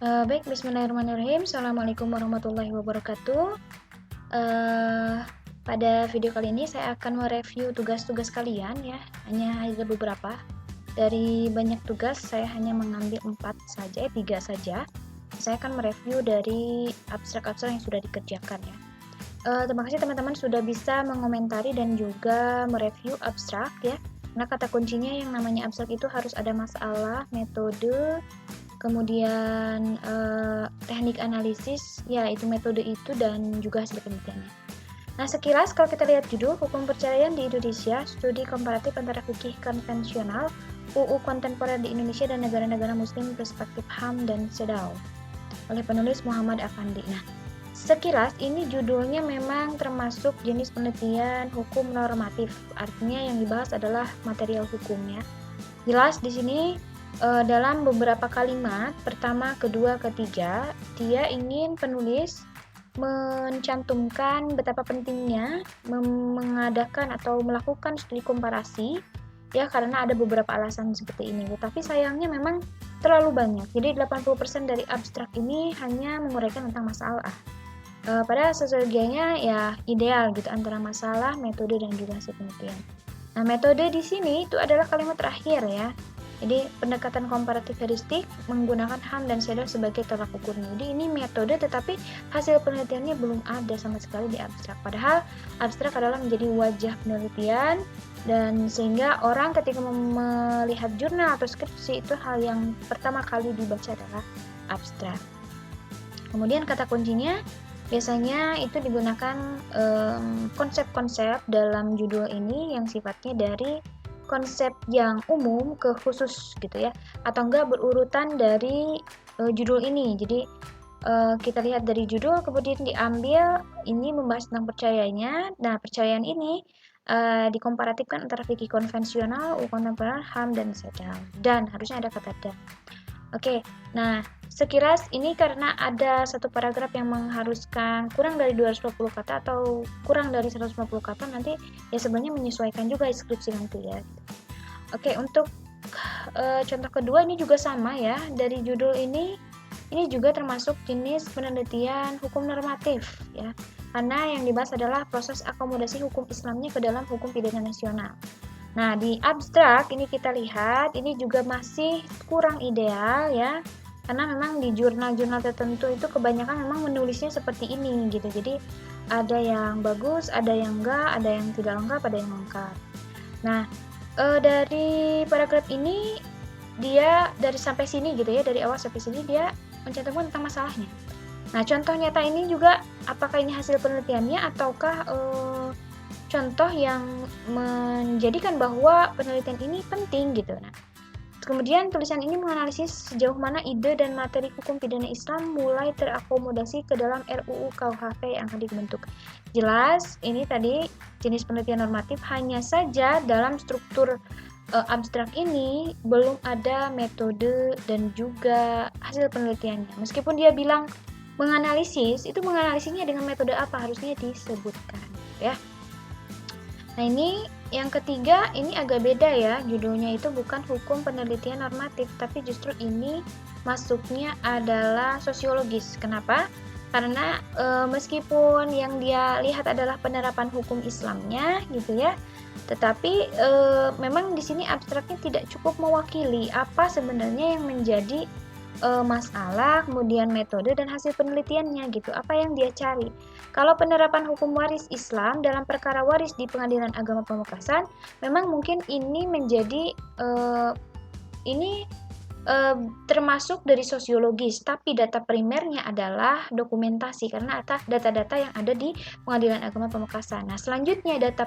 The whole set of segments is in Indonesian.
Baik, bismillahirrahmanirrahim. Assalamualaikum warahmatullahi wabarakatuh. Eh, Pada video kali ini saya akan mereview tugas-tugas kalian ya. Hanya ada beberapa. Dari banyak tugas saya hanya mengambil 4 saja, 3 saja. Saya akan mereview dari abstrak-abstrak yang sudah dikerjakan ya. Terima kasih teman-teman sudah bisa mengomentari dan juga mereview abstrak ya. Nah, kata kuncinya yang namanya abstrak itu harus ada masalah, metode, kemudian teknik analisis, ya itu metode itu dan juga hasil penelitiannya. Nah, sekilas kalau kita lihat judul Hukum Perceraian di Indonesia, Studi Komparatif Antara Fikih Konvensional, UU Kontemporer di Indonesia dan Negara-Negara Muslim Perspektif HAM dan CEDAW oleh penulis Muhammad Afandi. Nah, sekilas ini judulnya memang termasuk jenis penelitian hukum normatif, artinya yang dibahas adalah material hukumnya. Jelas di sini dalam beberapa kalimat, pertama, kedua, ketiga, dia ingin penulis mencantumkan betapa pentingnya mengadakan atau melakukan studi komparasi ya, karena ada beberapa alasan seperti ini. Tetapi sayangnya memang terlalu banyak. Jadi 80% dari abstrak ini hanya menguraikan tentang masalah. Pada sesungguhnya ya ideal gitu antara masalah, metode dan juga hasil penelitian. Nah, metode di sini itu adalah kalimat terakhir ya. Jadi pendekatan komparatif heuristik menggunakan HAM dan CEDAW sebagai tolak ukurnya. Jadi ini metode tetapi hasil penelitiannya belum ada sama sekali di abstrak. Padahal abstrak adalah menjadi wajah penelitian dan sehingga orang ketika melihat jurnal atau skripsi itu hal yang pertama kali dibaca adalah abstrak. Kemudian kata kuncinya biasanya itu digunakan konsep-konsep dalam judul ini yang sifatnya dari konsep yang umum ke khusus gitu ya, atau enggak berurutan dari judul ini. Jadi kita lihat dari judul kemudian diambil ini membahas tentang percayanya. Nah, percayaan ini dikomparatifkan antara fikih konvensional, kontemporer, HAM dan CEDAW, dan harusnya ada kata dan. Oke, nah sekilas ini karena ada satu paragraf yang mengharuskan kurang dari 250 kata atau kurang dari 150 kata, nanti ya sebenarnya menyesuaikan juga deskripsi nanti ya. Oke, untuk contoh kedua ini juga sama ya, dari judul ini juga termasuk jenis penelitian hukum normatif ya, karena yang dibahas adalah proses akomodasi hukum Islamnya ke dalam hukum pidana nasional. Nah, di abstrak ini kita lihat ini juga masih kurang ideal ya, karena memang di jurnal-jurnal tertentu itu kebanyakan memang menulisnya seperti ini gitu. Jadi ada yang bagus, ada yang enggak, ada yang tidak lengkap, ada yang lengkap. Nah, dari paragraf ini dia dari sampai sini gitu ya, dari awal sampai sini dia mencantumkan tentang masalahnya. Nah, contoh nyata ini juga apakah ini hasil penelitiannya ataukah contoh yang menjadikan bahwa penelitian ini penting gitu. Nah, kemudian tulisan ini menganalisis sejauh mana ide dan materi hukum pidana Islam mulai terakomodasi ke dalam RUU KUHP yang akan dibentuk. Jelas, ini tadi jenis penelitian normatif, hanya saja dalam struktur abstrak ini belum ada metode dan juga hasil penelitiannya. Meskipun dia bilang menganalisis, itu menganalisisnya dengan metode apa harusnya disebutkan ya. Nah, ini yang ketiga, ini agak beda ya, judulnya itu bukan hukum penelitian normatif, tapi justru ini masuknya adalah sosiologis. Kenapa? Karena meskipun yang dia lihat adalah penerapan hukum Islamnya gitu ya, tetapi memang di sini abstraknya tidak cukup mewakili apa sebenarnya yang menjadi masalah, kemudian metode dan hasil penelitiannya gitu. Apa yang dia cari? Kalau penerapan hukum waris Islam dalam perkara waris di Pengadilan Agama Pamekasan, memang mungkin ini menjadi termasuk dari sosiologis, tapi data primernya adalah dokumentasi karena data-data yang ada di Pengadilan Agama Pamekasan. Nah, selanjutnya data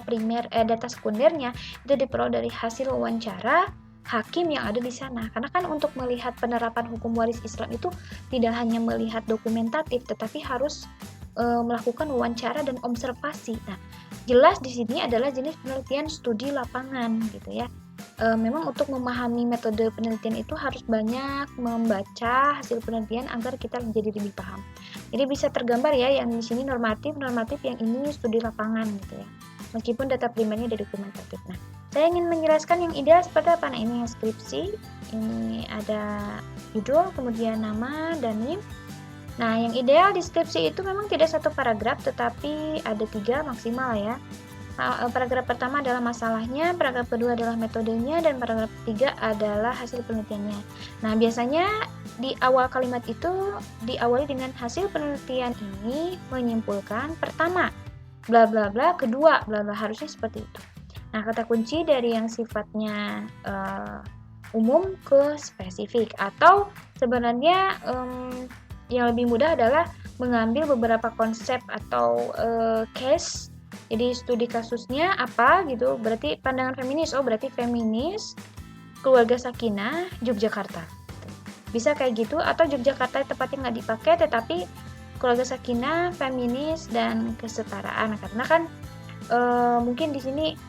sekundernya itu diperoleh dari hasil wawancara hakim yang ada di sana. Karena kan untuk melihat penerapan hukum waris Islam itu tidak hanya melihat dokumentatif, tetapi harus melakukan wawancara dan observasi. Nah, jelas di sini adalah jenis penelitian studi lapangan gitu ya. Memang untuk memahami metode penelitian itu harus banyak membaca hasil penelitian agar kita menjadi lebih paham. Jadi bisa tergambar ya, yang di sini normatif, yang ini studi lapangan gitu ya. Meskipun data primernya dari dokumentatif. Nah, Saya ingin menjelaskan yang ideal seperti apa. Nah, ini skripsi, ini ada judul, kemudian nama dan NIM. Nah, yang ideal di skripsi itu memang tidak satu paragraf, tetapi ada 3 maksimal ya. Paragraf pertama adalah masalahnya, paragraf kedua adalah metodenya, dan paragraf ketiga adalah hasil penelitiannya. Nah, biasanya di awal kalimat itu diawali dengan hasil penelitian ini menyimpulkan pertama, bla bla bla, kedua, bla bla, harusnya seperti itu. Nah, kata kunci dari yang sifatnya umum ke spesifik, atau sebenarnya yang lebih mudah adalah mengambil beberapa konsep atau case. Jadi studi kasusnya apa gitu, berarti pandangan feminis, berarti feminis, keluarga sakinah, Yogyakarta. Bisa kayak gitu, atau Yogyakarta tepatnya nggak dipakai, tetapi keluarga sakinah, feminis, dan kesetaraan. Karena kan mungkin di sini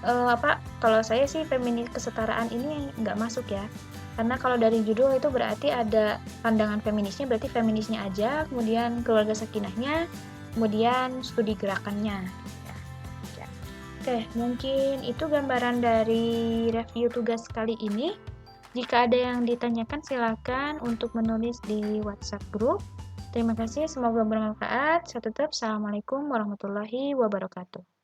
kalau saya sih feminis kesetaraan ini nggak masuk ya. Karena kalau dari judul itu berarti ada pandangan feminisnya, berarti feminisnya aja, kemudian keluarga sakinahnya, kemudian studi gerakannya. Oke, mungkin itu gambaran dari review tugas kali ini. Jika ada yang ditanyakan, silakan untuk menulis di WhatsApp group. Terima kasih, semoga bermanfaat. Saya tutup. Assalamualaikum warahmatullahi wabarakatuh.